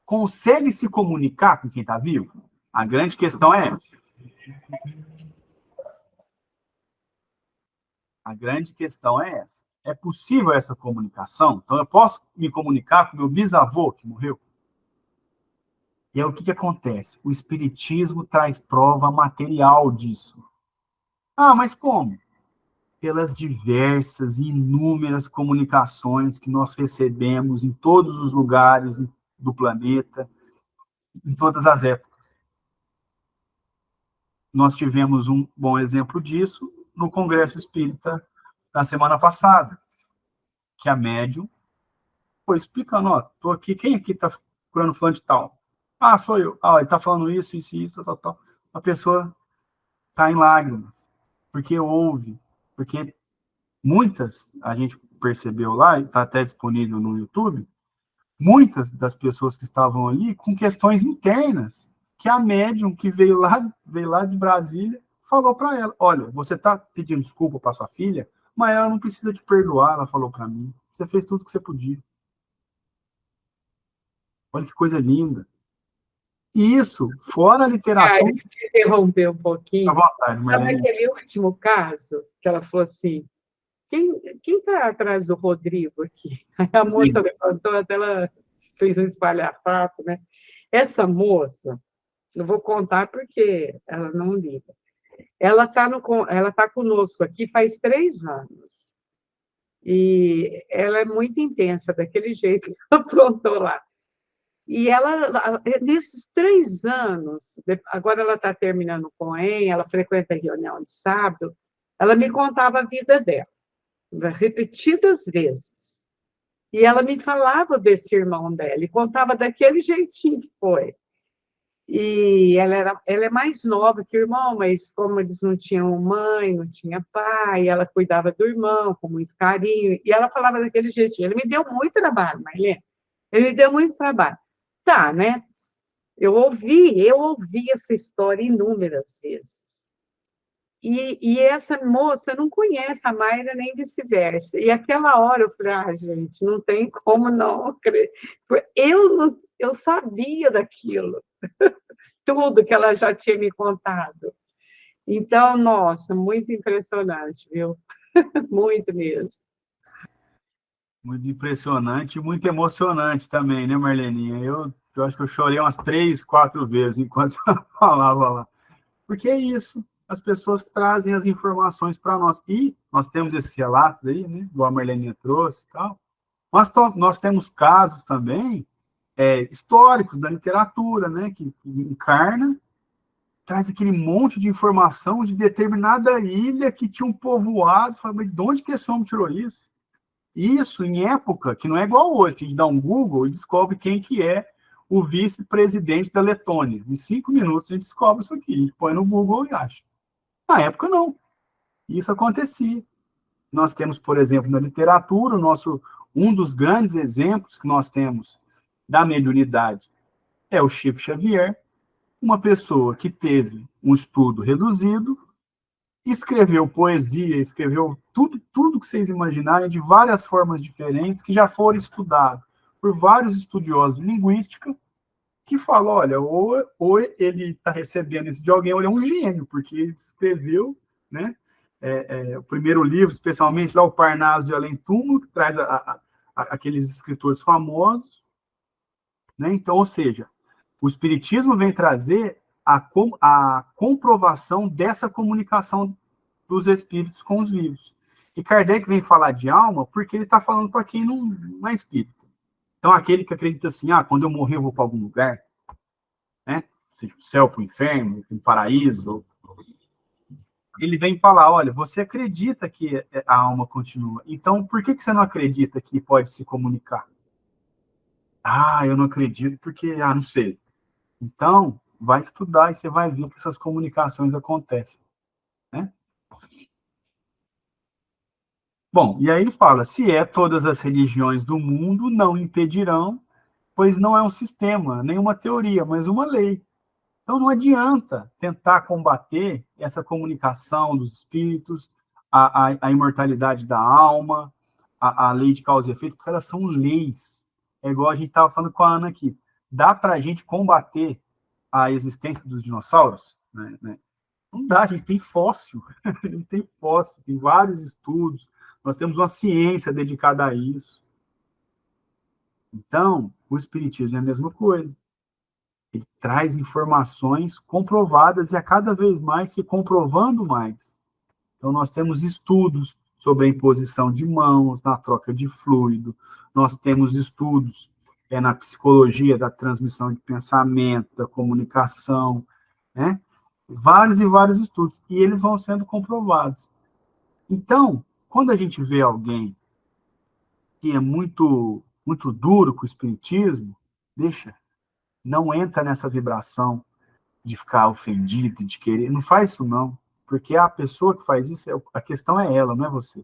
S1: consegue se comunicar com quem está vivo? A grande questão é essa. A grande questão é essa. É possível essa comunicação? Então, eu posso me comunicar com meu bisavô que morreu? E aí, o que acontece? O Espiritismo traz prova material disso. Ah, mas como? Pelas diversas e inúmeras comunicações que nós recebemos em todos os lugares do planeta, em todas as épocas. Nós tivemos um bom exemplo disso no Congresso Espírita na semana passada, que a médium foi explicando, ó, tô aqui, quem aqui está curando fulano de tal? Ah, sou eu. Ah, ele está falando isso, tal. A pessoa está em lágrimas, porque ouve, porque muitas, a gente percebeu lá, está até disponível no YouTube, muitas das pessoas que estavam ali com questões internas, que a médium que veio lá de Brasília falou para ela, olha, você está pedindo desculpa para sua filha, mas ela não precisa te perdoar, ela falou para mim. Você fez tudo que você podia. Olha que coisa linda. E isso, fora a literatura...
S4: Deixa eu te interromper um pouquinho.
S1: À vontade,
S4: Sabe aquele último caso, que ela falou assim, quem está atrás do Rodrigo aqui? Aí a moça levantou, até ela fez um espalhafato, né? Essa moça, não vou contar porque ela não liga. Ela tá conosco aqui faz 3 anos. E ela é muito intensa, daquele jeito que ela aprontou lá. E ela, nesses 3 anos, agora ela está terminando com o EM, ela frequenta a reunião de sábado, ela me contava a vida dela, repetidas vezes. E ela me falava desse irmão dela, e contava daquele jeitinho que foi. E ela é mais nova que o irmão, mas como eles não tinham mãe, não tinha pai, ela cuidava do irmão com muito carinho, e ela falava daquele jeitinho. Ele me deu muito trabalho, Marlene, ele me deu muito trabalho. Tá, né? Eu ouvi essa história inúmeras vezes. E essa moça não conhece a Mayra, nem vice-versa. E aquela hora eu falei, ah, gente, não tem como não crer. Eu sabia daquilo, tudo que ela já tinha me contado. Então, nossa, muito impressionante, viu? Muito mesmo.
S1: Muito impressionante e muito emocionante também, né, Marleninha? Eu acho que eu chorei umas 3, 4 vezes enquanto eu falava lá. Porque é isso, as pessoas trazem as informações para nós. E nós temos esses relatos aí, né, igual a Marleninha trouxe e tal. Mas nós temos casos também históricos da literatura, né, que encarna, traz aquele monte de informação de determinada ilha que tinha um povoado. Fala, mas de onde que esse homem tirou isso? Isso em época que não é igual hoje, que a gente dá um Google e descobre quem que é o vice-presidente da Letônia. Em 5 minutos a gente descobre isso aqui, a gente põe no Google e acha. Na época, não. Isso acontecia. Nós temos, por exemplo, na literatura, um dos grandes exemplos que nós temos da mediunidade é o Chico Xavier, uma pessoa que teve um estudo reduzido, escreveu poesia, escreveu tudo que vocês imaginarem, de várias formas diferentes, que já foram estudados por vários estudiosos de linguística, que falam, olha, ou ele está recebendo isso de alguém, ou ele é um gênio, porque ele escreveu, né, o primeiro livro, especialmente lá, o Parnaso de Além Túmulo, que traz aqueles escritores famosos, né? Então, ou seja, o Espiritismo vem trazer a comprovação dessa comunicação dos espíritos com os vivos. E Kardec vem falar de alma porque ele está falando para quem não é espírita. Então, aquele que acredita assim, quando eu morrer eu vou para algum lugar, né? Seja o céu para o inferno, para o paraíso. Ele vem falar, olha, você acredita que a alma continua, então por que você não acredita que pode se comunicar? Ah, eu não acredito porque, não sei. Então, vai estudar e você vai ver que essas comunicações acontecem, né? Bom, e aí ele fala, se é todas as religiões do mundo não impedirão, pois não é um sistema, nem uma teoria, mas uma lei. Então não adianta tentar combater essa comunicação dos espíritos, a imortalidade da alma, a lei de causa e efeito, porque elas são leis. É igual a gente estava falando com a Ana aqui. Dá para a gente combater a existência dos dinossauros? Né? Não dá, a gente tem fóssil. A gente tem fóssil, tem vários estudos. Nós temos uma ciência dedicada a isso. Então, o espiritismo é a mesma coisa. Ele traz informações comprovadas e a cada vez mais se comprovando mais. Então, nós temos estudos sobre a imposição de mãos, na troca de fluido, nós temos estudos na psicologia da transmissão de pensamento, da comunicação, né? Vários e vários estudos, e eles vão sendo comprovados. Então, quando a gente vê alguém que é muito, muito duro com o espiritismo, deixa, não entra nessa vibração de ficar ofendido, de querer, não faz isso não, porque a pessoa que faz isso, a questão é ela, não é você.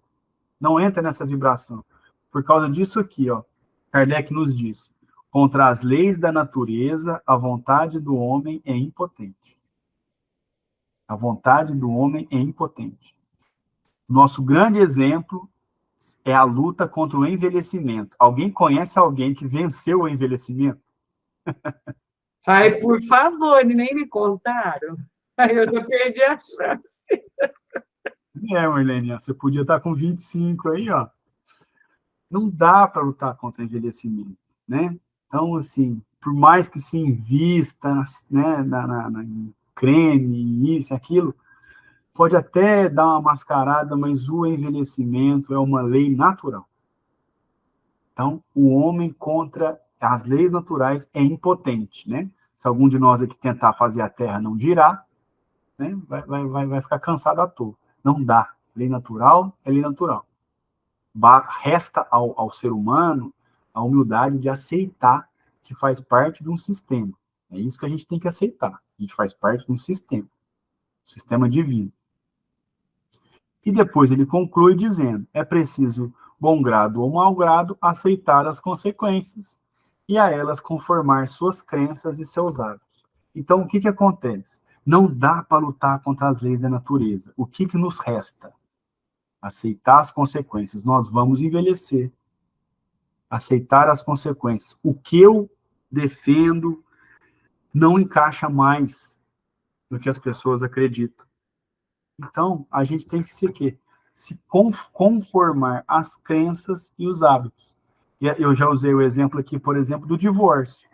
S1: Não entra nessa vibração. Por causa disso aqui, ó, Kardec nos diz, contra as leis da natureza, a vontade do homem é impotente. A vontade do homem é impotente. Nosso grande exemplo é a luta contra o envelhecimento. Alguém conhece alguém que venceu o envelhecimento?
S4: Ai, por favor, nem me contaram. Ai, eu já perdi a chance.
S1: Marlene, você podia estar com 25 aí, ó. Não dá para lutar contra o envelhecimento, né? Então, assim, por mais que se invista, né, em creme, isso, aquilo, pode até dar uma mascarada, mas o envelhecimento é uma lei natural. Então, o homem contra as leis naturais é impotente, né? Se algum de nós aqui tentar fazer a Terra não girar, né, vai ficar cansado à toa. Não dá. Lei natural é lei natural. Resta ao ser humano a humildade de aceitar que faz parte de um sistema. É isso que a gente tem que aceitar. A gente faz parte de um sistema divino. E depois ele conclui dizendo, é preciso, bom grado ou mau grado, aceitar as consequências e a elas conformar suas crenças e seus hábitos. Então, o que acontece? Não dá para lutar contra as leis da natureza. O que nos resta? Aceitar as consequências. Nós vamos envelhecer. Aceitar as consequências. O que eu defendo não encaixa mais no que as pessoas acreditam. Então, a gente tem que se conformar às crenças e os hábitos. E eu já usei o exemplo aqui, por exemplo, do divórcio.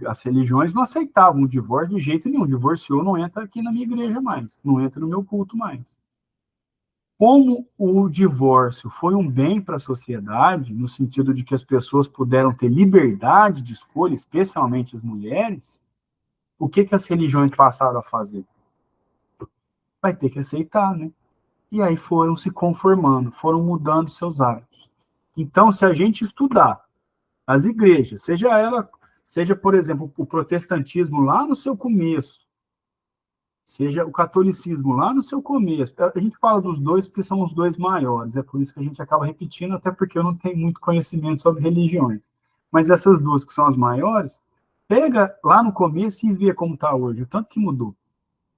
S1: As religiões não aceitavam o divórcio de jeito nenhum. Divorciou, não entra aqui na minha igreja mais, não entra no meu culto mais. Como o divórcio foi um bem para a sociedade, no sentido de que as pessoas puderam ter liberdade de escolha, especialmente as mulheres, o que as religiões passaram a fazer? Vai ter que aceitar, né? E aí foram se conformando, foram mudando seus hábitos. Então, se a gente estudar as igrejas, seja, por exemplo, o protestantismo lá no seu começo, seja o catolicismo lá no seu começo, a gente fala dos dois porque são os dois maiores, é por isso que a gente acaba repetindo, até porque eu não tenho muito conhecimento sobre religiões. Mas essas duas que são as maiores, pega lá no começo e vê como está hoje, o tanto que mudou.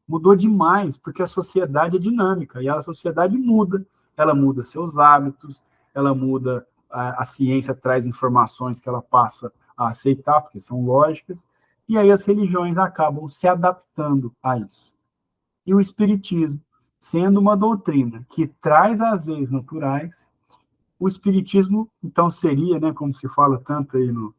S1: Mudou demais, porque a sociedade é dinâmica, e a sociedade muda, ela muda seus hábitos, ela muda, a ciência traz informações que ela passa a aceitar, porque são lógicas, e aí as religiões acabam se adaptando a isso. E o espiritismo, sendo uma doutrina que traz as leis naturais, o espiritismo, então, seria, né, como se fala tanto aí no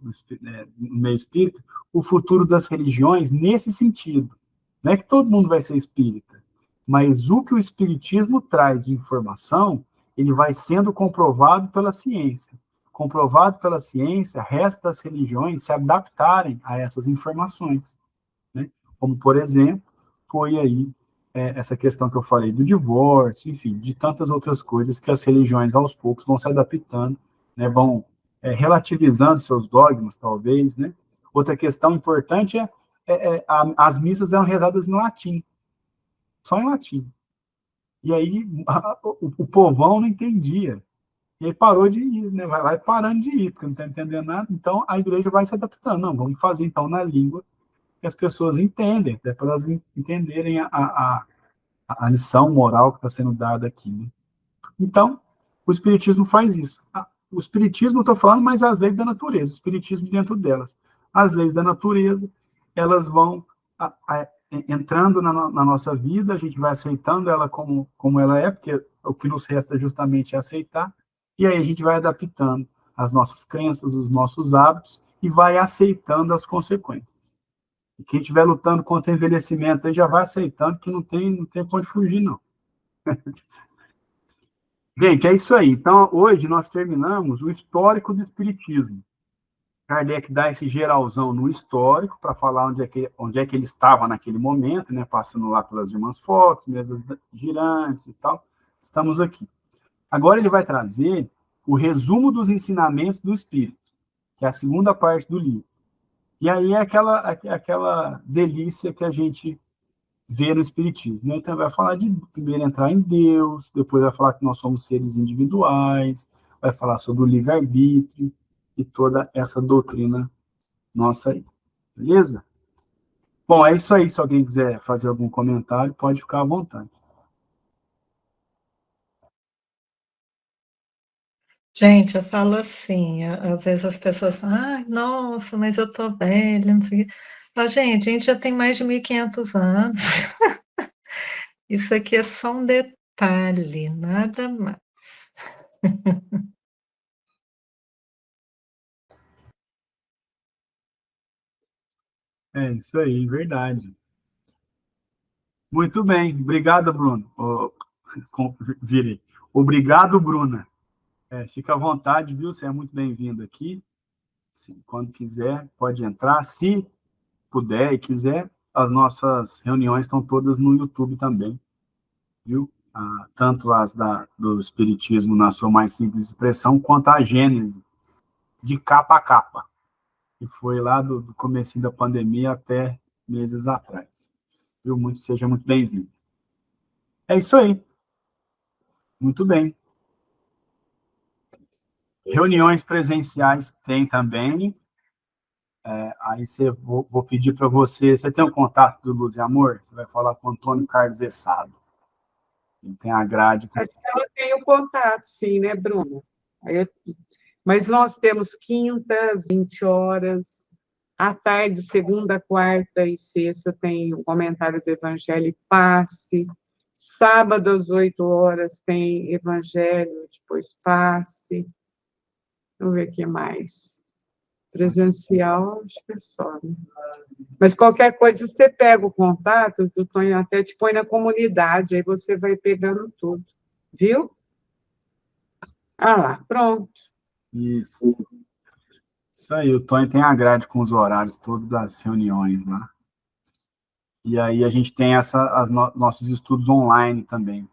S1: meio espírita, o futuro das religiões nesse sentido. Não é que todo mundo vai ser espírita, mas o que o espiritismo traz de informação, ele vai sendo comprovado pela ciência. Comprovado pela ciência, resta às religiões se adaptarem a essas informações, né? Como, por exemplo, foi aí essa questão que eu falei do divórcio, enfim, de tantas outras coisas que as religiões, aos poucos, vão se adaptando, né, vão relativizando seus dogmas, talvez, né? Outra questão importante as missas eram rezadas em latim, só em latim. E aí o povão não entendia. E aí parou de ir, né? Vai parando de ir, porque não está entendendo nada. Então a igreja vai se adaptando. Não, vamos fazer então na língua que as pessoas entendem, até para elas entenderem a lição moral que está sendo dada aqui, né? Então, o Espiritismo faz isso. O Espiritismo, eu estou falando, mas as leis da natureza, o Espiritismo dentro delas. As leis da natureza, elas vão entrando na nossa vida, a gente vai aceitando ela como ela é, porque o que nos resta justamente é aceitar, e aí a gente vai adaptando as nossas crenças, os nossos hábitos, e vai aceitando as consequências. E quem estiver lutando contra o envelhecimento aí já vai aceitando que não tem pra onde fugir, não. Gente, é isso aí. Então, hoje nós terminamos o histórico do Espiritismo. Kardec dá esse geralzão no histórico para falar onde é que ele estava naquele momento, né? Passando lá pelas irmãs Fox, mesas girantes e tal. Estamos aqui. Agora ele vai trazer o resumo dos ensinamentos do Espírito, que é a segunda parte do livro. E aí é aquela delícia que a gente vê no Espiritismo, né? Então vai falar de primeiro entrar em Deus, depois vai falar que nós somos seres individuais, vai falar sobre o livre-arbítrio e toda essa doutrina nossa aí. Beleza? Bom, é isso aí. Se alguém quiser fazer algum comentário, pode ficar à vontade.
S5: Gente, eu falo assim, às vezes as pessoas falam, ai, nossa, mas eu tô velha, não sei o quê. Gente, a gente já tem mais de 1.500 anos. Isso aqui é só um detalhe, nada mais.
S1: É isso aí, verdade. Muito bem. Obrigado, Bruno. Virei. Obrigado, Bruna. Fica à vontade, viu? Você é muito bem-vindo aqui. Sim, quando quiser, pode entrar. Se puder e quiser, as nossas reuniões estão todas no YouTube também, viu? Tanto as do Espiritismo na sua mais simples expressão, quanto a Gênese, de capa a capa, que foi lá do comecinho da pandemia até meses atrás. Viu? Seja muito bem-vindo. É isso aí. Muito bem. Reuniões presenciais tem também. Aí vou pedir para você. Você tem um contato do Luz e Amor? Você vai falar com o Antônio Carlos Essado. Ele tem a grade.
S4: Acho que ela tem o contato, sim, né, Bruna? Mas nós temos quintas, 20 horas, à tarde, segunda, quarta e sexta, tem o comentário do Evangelho e Passe. Sábado, às 8 horas, tem Evangelho, depois Passe. Vamos ver o que mais. Presencial, acho que é só, né? Mas qualquer coisa, você pega o contato, o Tonho até te põe na comunidade, aí você vai pegando tudo. Viu? Lá, pronto.
S1: Isso aí, o Tonho tem a grade com os horários todos das reuniões lá. E aí a gente tem nossos estudos online também,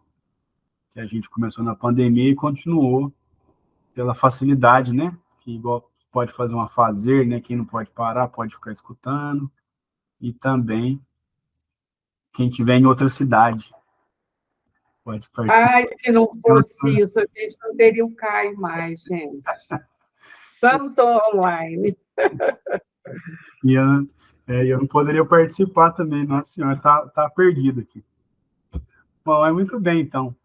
S1: que a gente começou na pandemia e continuou pela facilidade, né? Que igual pode fazer uma fazer, né? Quem não pode parar, pode ficar escutando. E também quem estiver em outra cidade pode participar.
S4: Ai, se não fosse isso, a gente não teria o Caio mais, gente. Santo online.
S1: E eu não poderia participar também, nossa senhora, tá perdido aqui. Bom, é muito bem, então.